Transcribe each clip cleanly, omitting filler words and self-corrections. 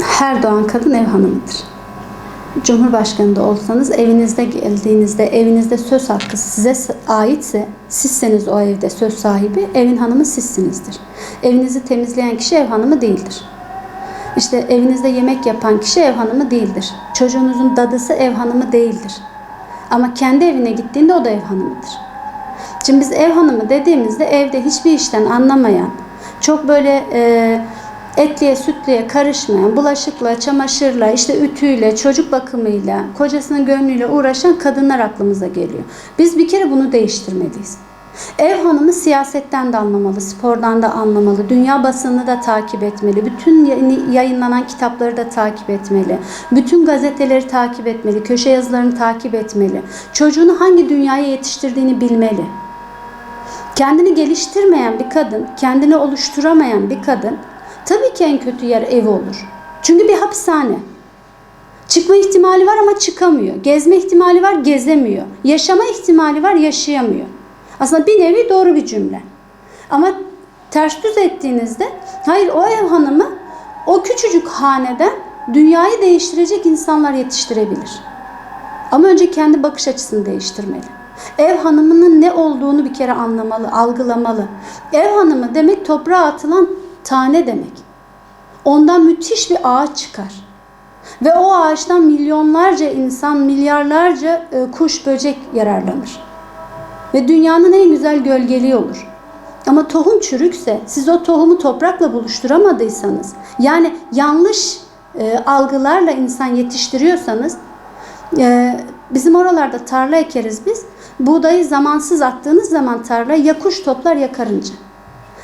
Her doğan kadın ev hanımıdır. Cumhurbaşkanı da olsanız evinizde geldiğinizde evinizde söz hakkı size aitse sizseniz o evde söz sahibi, evin hanımı sizsinizdir. Evinizi temizleyen kişi ev hanımı değildir. İşte evinizde yemek yapan kişi ev hanımı değildir. Çocuğunuzun dadısı ev hanımı değildir. Ama kendi evine gittiğinde o da ev hanımıdır. Şimdi biz ev hanımı dediğimizde evde hiçbir işten anlamayan, çok böyle etliye sütlüye karışmayan, bulaşıkla, çamaşırla, işte ütüyle, çocuk bakımıyla, kocasının gönlüyle uğraşan kadınlar aklımıza geliyor. Biz bir kere bunu değiştirmeliyiz. Ev hanımı siyasetten de anlamalı, spordan da anlamalı, dünya basınını da takip etmeli, bütün yayınlanan kitapları da takip etmeli, bütün gazeteleri takip etmeli, köşe yazılarını takip etmeli, çocuğunu hangi dünyaya yetiştirdiğini bilmeli. Kendini geliştirmeyen bir kadın, kendini oluşturamayan bir kadın, tabii ki en kötü yer ev olur. Çünkü bir hapishane. Çıkma ihtimali var ama çıkamıyor. Gezme ihtimali var, gezemiyor. Yaşama ihtimali var, yaşayamıyor. Aslında bir nevi doğru bir cümle. Ama ters düz ettiğinizde, hayır, o ev hanımı o küçücük haneden dünyayı değiştirecek insanlar yetiştirebilir. Ama önce kendi bakış açısını değiştirmeli. Ev hanımının ne olduğunu bir kere anlamalı, algılamalı. Ev hanımı demek toprağa atılan tane demek. Ondan müthiş bir ağaç çıkar. Ve o ağaçtan milyonlarca insan, milyarlarca kuş, böcek yararlanır. Ve dünyanın en güzel gölgeliği olur. Ama tohum çürükse, siz o tohumu toprakla buluşturamadıysanız, yani yanlış algılarla insan yetiştiriyorsanız, bizim oralarda tarla ekeriz biz. Buğdayı zamansız attığınız zaman tarla ya kuş toplar ya karınca.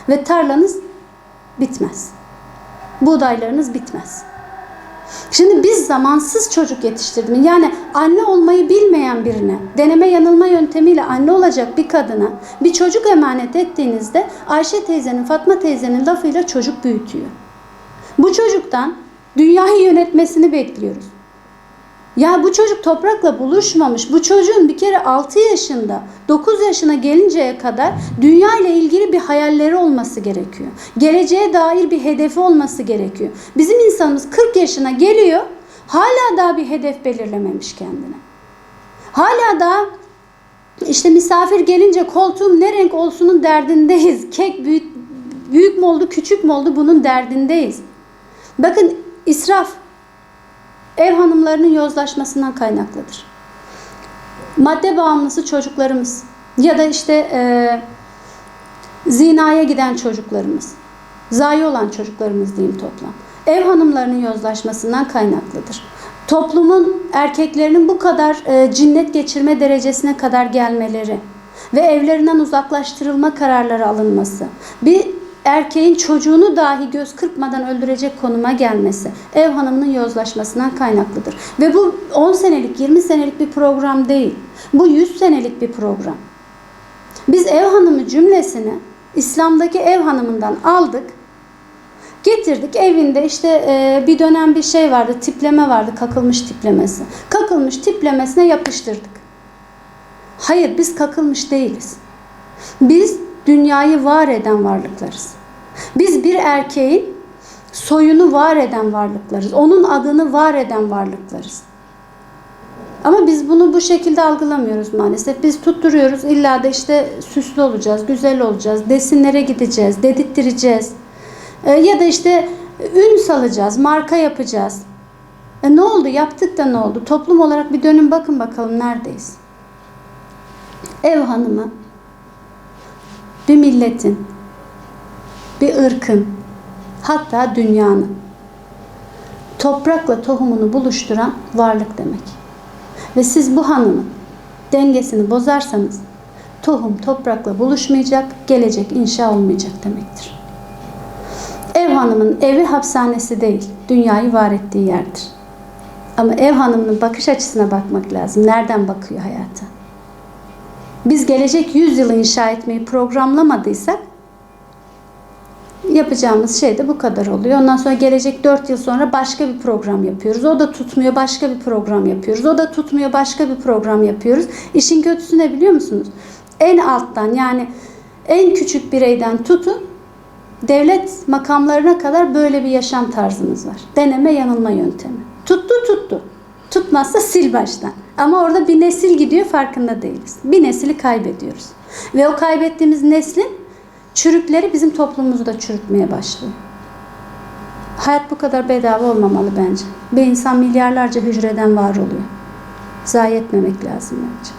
Ve tarlanız bitmez. Buğdaylarınız bitmez. Şimdi biz zamansız çocuk yetiştirdik. Yani anne olmayı bilmeyen birine, deneme yanılma yöntemiyle anne olacak bir kadına bir çocuk emanet ettiğinizde Ayşe teyzenin, Fatma teyzenin lafıyla çocuk büyütüyor. Bu çocuktan dünyayı yönetmesini bekliyoruz. Ya bu çocuk toprakla buluşmamış. Bu çocuğun bir kere 6 yaşında, 9 yaşına gelinceye kadar dünya ile ilgili bir hayalleri olması gerekiyor. Geleceğe dair bir hedefi olması gerekiyor. Bizim insanımız 40 yaşına geliyor, hala daha bir hedef belirlememiş kendine. Hala daha işte misafir gelince koltuğum ne renk olsunun derdindeyiz. Kek büyük mü oldu, küçük mü oldu, bunun derdindeyiz. Bakın, israf ev hanımlarının yozlaşmasından kaynaklıdır. Madde bağımlısı çocuklarımız ya da işte zinaya giden çocuklarımız, zayi olan çocuklarımız diyeyim toplam. Ev hanımlarının yozlaşmasından kaynaklıdır. Toplumun erkeklerinin bu kadar cinnet geçirme derecesine kadar gelmeleri ve evlerinden uzaklaştırılma kararları alınması, bir erkeğin çocuğunu dahi göz kırpmadan öldürecek konuma gelmesi ev hanımının yozlaşmasından kaynaklıdır. Ve bu 10 senelik, 20 senelik bir program değil. Bu 100 senelik bir program. Biz ev hanımı cümlesini İslam'daki ev hanımından aldık, getirdik evinde işte bir dönem bir şey vardı, tipleme vardı, kakılmış tiplemesi. Kakılmış tiplemesine yapıştırdık. Hayır, biz kakılmış değiliz. Biz dünyayı var eden varlıklarız. Biz bir erkeğin soyunu var eden varlıklarız. Onun adını var eden varlıklarız. Ama biz bunu bu şekilde algılamıyoruz maalesef. Biz tutturuyoruz, illa da işte süslü olacağız, güzel olacağız, desinlere gideceğiz, dedirttireceğiz. Ya da işte ün salacağız, marka yapacağız. Ne oldu? Yaptık da ne oldu? Toplum olarak bir dönün bakın bakalım neredeyiz? Ev hanımı bir milletin, bir ırkın, hatta dünyanın toprakla tohumunu buluşturan varlık demek. Ve siz bu hanımın dengesini bozarsanız tohum toprakla buluşmayacak, gelecek inşa olmayacak demektir. Ev hanımın evi hapishanesi değil, dünyayı var ettiği yerdir. Ama ev hanımının bakış açısına bakmak lazım. Nereden bakıyor hayata? Biz gelecek 100 yılı inşa etmeyi programlamadıysak yapacağımız şey de bu kadar oluyor. Ondan sonra gelecek 4 yıl sonra başka bir program yapıyoruz. O da tutmuyor, başka bir program yapıyoruz. O da tutmuyor, başka bir program yapıyoruz. İşin kötüsü ne biliyor musunuz? En alttan, yani en küçük bireyden tutun, Devlet makamlarına kadar böyle bir yaşam tarzımız var. Deneme yanılma yöntemi. Tuttu tuttu. Tutmazsa sil baştan. Ama orada bir nesil gidiyor, farkında değiliz. Bir nesili kaybediyoruz. Ve o kaybettiğimiz neslin çürükleri bizim toplumumuzu da çürütmeye başlıyor. Hayat bu kadar bedava olmamalı bence. Bir insan milyarlarca hücreden var oluyor. Zayi etmemek lazım bence.